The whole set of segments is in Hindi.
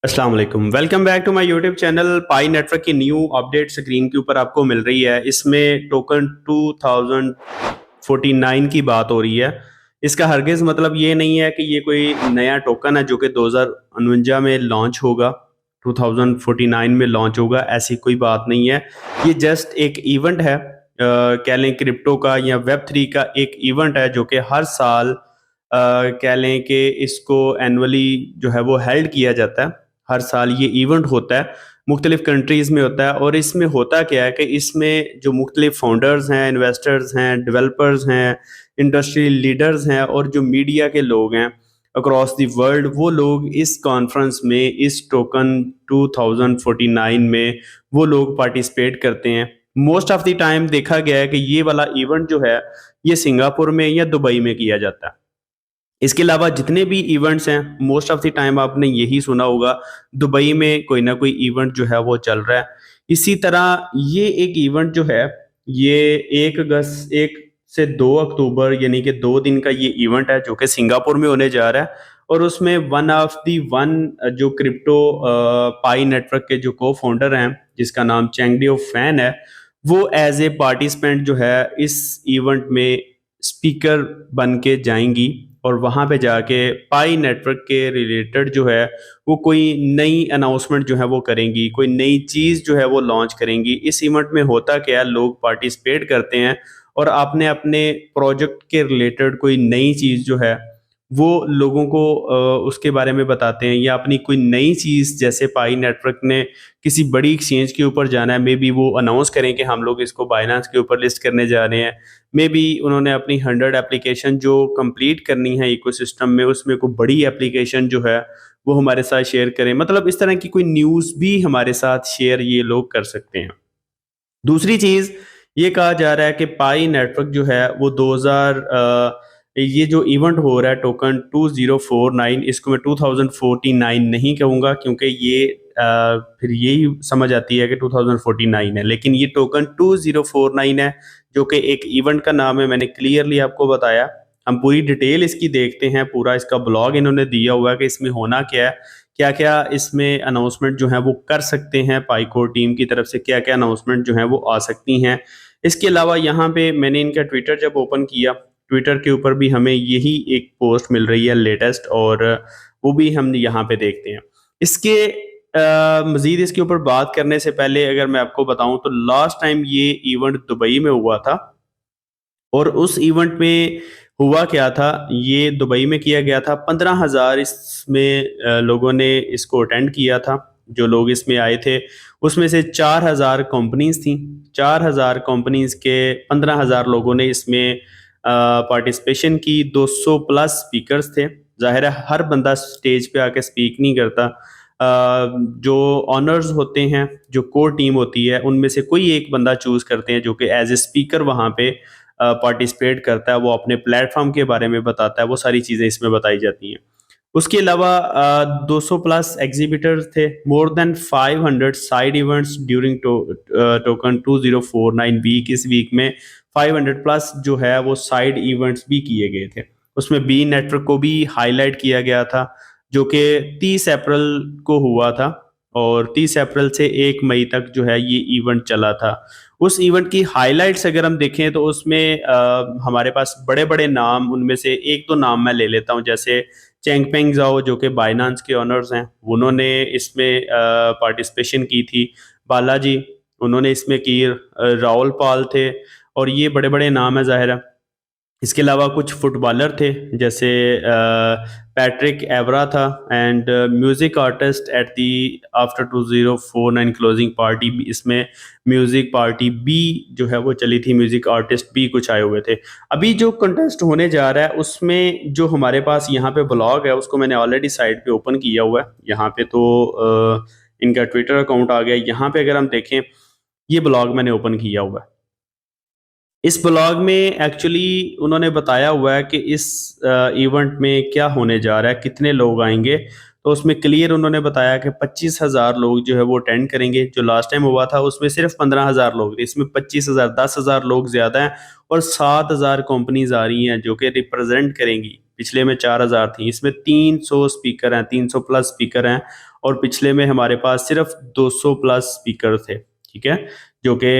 अस्सलाम वालेकुम। Welcome back to my YouTube channel. Pi network की न्यू अपडेट स्क्रीन के ऊपर आपको मिल रही है। इसमें टोकन 2049 की बात हो रही है। इसका हरगिज़ मतलब ये नहीं है कि ये कोई नया टोकन है जो कि 2049 में लॉन्च होगा, 2049 में लॉन्च होगा, ऐसी कोई बात नहीं है। ये जस्ट एक इवेंट है, कह लें क्रिप्टो का या वेब 3 का एक इवेंट है जो कि हर साल कह लें कि इसको एनुअली जो है वो हेल्ड किया जाता है। हर साल ये इवेंट होता है, मुख्तलिफ कंट्रीज़ में होता है। और इसमें होता क्या है कि इसमें जो मुख्तलिफ फाउंडर्स हैं, इन्वेस्टर्स हैं, डेवलपर्स हैं, इंडस्ट्री लीडर्स हैं और जो मीडिया के लोग हैं अक्रॉस द वर्ल्ड, वो लोग इस कॉन्फ्रेंस में, इस टोकन 2049 में वो लोग पार्टिसिपेट करते हैं। मोस्ट ऑफ द टाइम देखा गया है कि ये वाला इवेंट जो है ये सिंगापुर में या दुबई में किया जाता है। इसके अलावा जितने भी इवेंट्स हैं, मोस्ट ऑफ द टाइम आपने यही सुना होगा, दुबई में कोई ना कोई इवेंट जो है वो चल रहा है। इसी तरह ये एक इवेंट जो है, ये 1 से 2 अक्टूबर यानी कि 2 दिन का ये इवेंट है जो कि सिंगापुर में होने जा रहा है। और उसमें वन जो क्रिप्टो पाई नेटवर्क के जो को-फाउंडर हैं, जिसका नाम चैंगडियो फैन है, वो एज़ ए पार्टिसिपेंट जो है इस इवेंट में स्पीकर बन के जाएँगी और वहाँ पे जाके पाई नेटवर्क के रिलेटेड जो है वो कोई नई अनाउंसमेंट जो है वो करेंगी, कोई नई चीज़ जो है वो लॉन्च करेंगी। इस इवेंट में होता क्या है, लोग पार्टिसिपेट करते हैं और अपने अपने प्रोजेक्ट के रिलेटेड कोई नई चीज़ जो है वो लोगों को उसके बारे में बताते हैं, या अपनी कोई नई चीज़, जैसे पाई नेटवर्क ने किसी बड़ी एक्सचेंज के ऊपर जाना है, मे बी वो अनाउंस करें कि हम लोग इसको बाइनेंस के ऊपर लिस्ट करने जा रहे हैं। मे बी उन्होंने अपनी 100 एप्लीकेशन जो कंप्लीट करनी है इकोसिस्टम में, उसमें कोई बड़ी एप्लीकेशन जो है वो हमारे साथ शेयर करें। मतलब इस तरह की कोई न्यूज़ भी हमारे साथ शेयर ये लोग कर सकते हैं। दूसरी चीज़, ये कहा जा रहा है कि पाई नेटवर्क जो है वो 2000 ये जो इवेंट हो रहा है टोकन 2049, इसको मैं 2049 नहीं कहूँगा, क्योंकि ये फिर यही समझ आती है कि 2049 है, लेकिन ये टोकन 2049 है जो कि एक इवेंट का नाम है। मैंने क्लियरली आपको बताया। हम पूरी डिटेल इसकी देखते हैं, पूरा इसका ब्लॉग इन्होंने दिया हुआ है कि इसमें होना क्या है, क्या-क्या इसमें अनाउंसमेंट जो है वो कर सकते हैं, पाईकोर टीम की तरफ से क्या-क्या अनाउंसमेंट जो है वो आ सकती हैं। इसके अलावा यहाँ पे मैंने इनका ट्विटर जब ओपन किया, ट्विटर के ऊपर भी हमें यही एक पोस्ट मिल रही है लेटेस्ट, और वो भी हम यहाँ पे देखते हैं। इसके मज़ीद इसके ऊपर बात करने से पहले अगर मैं आपको बताऊँ तो लास्ट टाइम ये इवेंट दुबई में हुआ था। और उस इवेंट में हुआ क्या था, ये दुबई में किया गया था। 15,000 इसमें लोगों ने इसको अटेंड किया था। जो लोग इसमें आए थे, उसमें से 4,000 कंपनीज़ थीं। 4,000 कंपनीज़ के 15,000 लोगों ने इसमें पार्टिसिपेशन की। 200 प्लस स्पीकर्स थे। ज़ाहिर है हर बंदा स्टेज पे आके स्पीक नहीं करता। जो ऑनर्स होते हैं, जो कोर टीम होती है, उनमें से कोई एक बंदा चूज़ करते हैं जो कि एज़ ए स्पीकर वहाँ पे पार्टिसिपेट करता है। वो अपने प्लेटफ़ॉर्म के बारे में बताता है, वो सारी चीज़ें इसमें बताई जाती हैं। उसके अलावा 200 प्लस एग्ज़िबिटर्स थे, more than 500 side events during Token 2049 week. इस वीक में 500 प्लस जो है वो साइड इवेंट्स भी किए गए थे। उसमें बी नेटवर्क को भी हाइलाइट किया गया था, जो कि 30 अप्रैल को हुआ था, और 30 अप्रैल से 1 मई तक जो है ये इवेंट चला था। उस इवेंट की हाइलाइट्स अगर हम देखें तो उसमें हमारे पास बड़े-बड़े नाम, उनमें से एक दो नाम मैं ले लेता हूँ, जैसे चेंगपेंग ज़ाओ जो कि बाइनेंस के ओनर्स हैं, उन्होंने इसमें पार्टिसिपेशन की थी। बालाजी, उन्होंने इसमें की। राहुल पाल थे, और ये बड़े-बड़े नाम हैं ज़ाहिर है। इसके अलावा कुछ फुटबॉलर थे, जैसे पैट्रिक एवरा था, and music artist at the after 2049 closing party भी, इसमें म्यूज़िक पार्टी भी जो है वो चली थी, म्यूज़िक आर्टिस्ट भी कुछ आए हुए थे। अभी जो कंटेस्ट होने जा रहा है उसमें जो हमारे पास यहाँ पे ब्लॉग है, उसको मैंने ऑलरेडी साइट पे ओपन किया हुआ है। यहाँ पे तो इनका ट्विटर अकाउंट आ गया। यहाँ पे अगर हम देखें, ये ब्लॉग मैंने ओपन किया हुआ है। इस ब्लॉग में एक्चुअली उन्होंने बताया हुआ है कि इस इवेंट में क्या होने जा रहा है, कितने लोग आएँगे। तो उसमें क्लियर उन्होंने बताया कि 25,000 लोग जो है वो अटेंड करेंगे। जो लास्ट टाइम हुआ था उसमें सिर्फ़ 15,000 लोग थे, इसमें 25,000, 10,000 लोग ज़्यादा हैं, और 7,000 कंपनीज़ आ रही हैं जो कि रिप्रेज़ेंट करेंगी। पिछले में 4000 थी, इसमें 300 स्पीकर हैं, 300 प्लस स्पीकर हैं, और पिछले में हमारे पास सिर्फ 200 प्लस स्पीकर थे, ठीक है, जो कि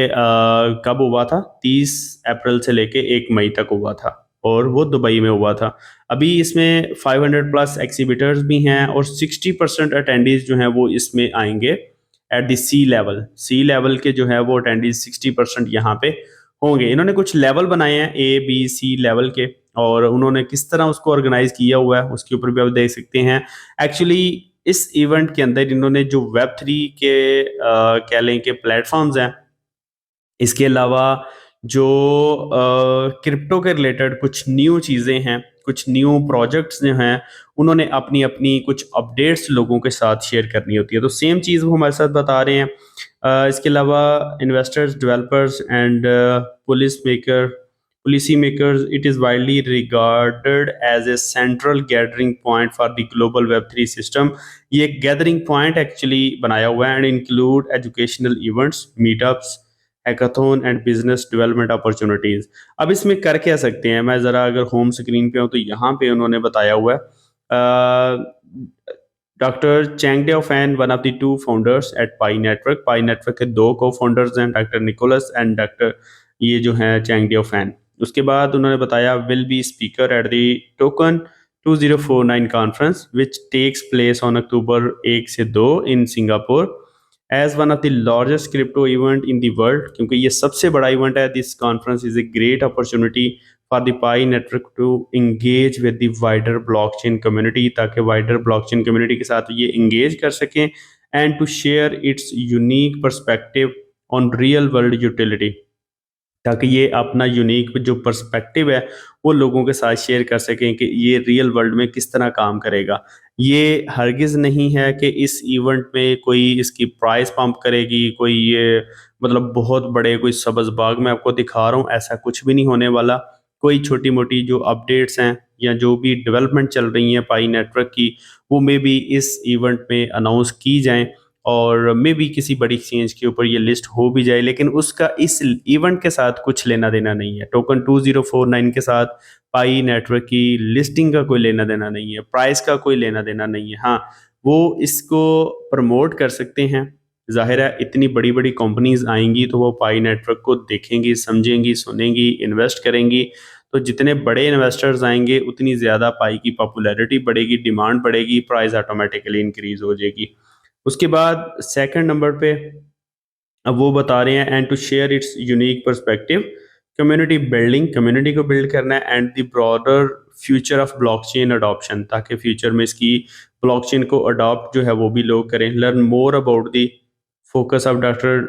कब हुआ था, 30 अप्रैल से लेके 1 मई तक हुआ था, और वो दुबई में हुआ था। अभी इसमें 500 प्लस एग्जीबिटर्स भी हैं, और 60% अटेंडीज जो हैं वो इसमें आएंगे एट द सी लेवल के जो है वो अटेंडीज 60% यहाँ पे होंगे। इन्होंने कुछ लेवल बनाए हैं A B C लेवल के, और उन्होंने किस तरह उसको ऑर्गेनाइज किया हुआ है उसके ऊपर भी आप देख सकते हैं। एक्चुअली इस इवेंट के अंदर इन्होंने जो Web3 के कह लें कि प्लेटफॉर्म्स हैं, इसके अलावा जो क्रिप्टो के रिलेटेड कुछ न्यू चीज़ें हैं, कुछ न्यू प्रोजेक्ट्स जो हैं, उन्होंने अपनी अपनी कुछ अपडेट्स लोगों के साथ शेयर करनी होती है, तो सेम चीज़ वो हमारे साथ बता रहे हैं। इसके अलावा investors, developers and policy makers, it is widely regarded as a central gathering point for the global Web3 system। ये एक गैदरिंग पॉइंट एक्चुअली बनाया हुआ है, and include educational events, meetups, hackathon and business development opportunities. अब इसमें कर क्या सकते हैं, मैं ज़रा अगर होम स्क्रीन पे हूँ तो यहाँ पे उन्होंने बताया हुआ है, doctor Chengdiao Fan, one of the 2 founders at Pi Network के 2 को फाउंडर्स हैं, डॉक्टर निकोलस एंड डॉक्टर ये जो है चैंगडे फैन। उसके बाद उन्होंने बताया will be speaker at the Token 2049 conference which takes place on October 1 से 2 in Singapore as one of the largest crypto event in the world. क्योंकि ये सबसे बड़ा इवेंट है, this conference is a great opportunity for the Pi network to engage with the wider blockchain community, ताकि वाइडर ब्लॉकचेन कम्युनिटी के साथ ये इंगेज कर सकें, and to share its unique perspective on real world utility, ताकि ये अपना यूनिक जो पर्सपेक्टिव है वो लोगों के साथ शेयर कर सकें कि ये रियल वर्ल्ड में किस तरह काम करेगा। ये हरगिज़ नहीं है कि इस इवेंट में कोई इसकी प्राइस पंप करेगी, कोई ये मतलब बहुत बड़े कोई सब्ज़ बाग मैं आपको दिखा रहा हूँ, ऐसा कुछ भी नहीं होने वाला। कोई छोटी-मोटी जो अपडेट्स हैं या जो भी डेवलपमेंट चल रही हैं पाई नेटवर्क की, वो मे बी इस इवेंट में अनाउंस की जाएँ, और मे बी किसी बड़ी एक्सचेंज के ऊपर ये लिस्ट हो भी जाए, लेकिन उसका इस इवेंट के साथ कुछ लेना देना नहीं है। टोकन 2049 के साथ पाई नेटवर्क की लिस्टिंग का कोई लेना देना नहीं है, प्राइस का कोई लेना देना नहीं है। हाँ, वो इसको प्रमोट कर सकते हैं। ज़ाहिर है इतनी बड़ी बड़ी कंपनीज आएंगी तो वो पाई नेटवर्क को देखेंगी, समझेंगी, सुनेंगी, इन्वेस्ट करेंगी। तो जितने बड़े इन्वेस्टर्स आएंगे उतनी ज़्यादा पाई की पॉपुलैरिटी बढ़ेगी, डिमांड बढ़ेगी, प्राइस ऑटोमेटिकली इंक्रीज हो जाएगी। उसके बाद सेकंड नंबर पे अब वो बता रहे हैं and to share its unique perspective, community building, community को बिल्ड करना है, and the broader future of blockchain adoption, ताकि फ्यूचर में इसकी ब्लॉकचेन को अडॉप्ट जो है वो भी लोग करें। Learn more about the focus of doctor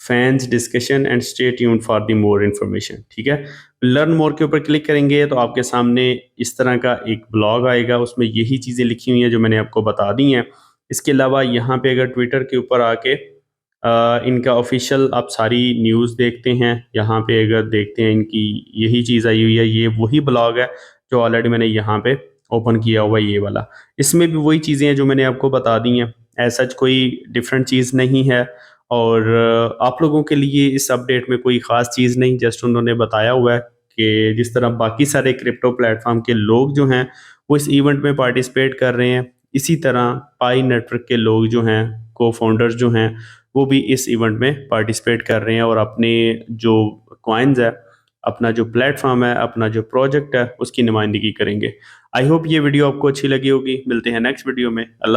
fans discussion and stay tuned for the more information. ठीक है, लर्न मोर के ऊपर क्लिक करेंगे तो आपके सामने इस तरह का एक ब्लॉग आएगा, उसमें यही चीज़ें लिखी हुई हैं जो मैंने आपको बता दी हैं। इसके अलावा यहाँ पे अगर ट्विटर के ऊपर आके इनका ऑफिशियल आप सारी न्यूज़ देखते हैं, यहाँ पे अगर देखते हैं इनकी यही चीज़ आई हुई है, ये वही ब्लॉग है जो ऑलरेडी मैंने यहाँ पे ओपन किया हुआ है, ये वाला। इसमें भी वही चीज़ें हैं जो मैंने आपको बता दी हैं, ऐसा कोई डिफरेंट चीज़ नहीं है, और आप लोगों के लिए इस अपडेट में कोई ख़ास चीज़ नहीं, जस्ट उन्होंने बताया हुआ है कि जिस तरह बाकी सारे क्रिप्टो प्लेटफॉर्म के लोग जो हैं वो इस इवेंट में पार्टिसिपेट कर रहे हैं, इसी तरह पाई नेटवर्क के लोग जो हैं, को फाउंडर्स जो हैं, वो भी इस इवेंट में पार्टिसिपेट कर रहे हैं, और अपने जो कॉइन्स है, अपना जो प्लेटफॉर्म है, अपना जो प्रोजेक्ट है, उसकी नुमाइंदगी करेंगे। आई होप ये वीडियो आपको अच्छी लगी होगी। मिलते हैं नेक्स्ट वीडियो में। अल्लाह।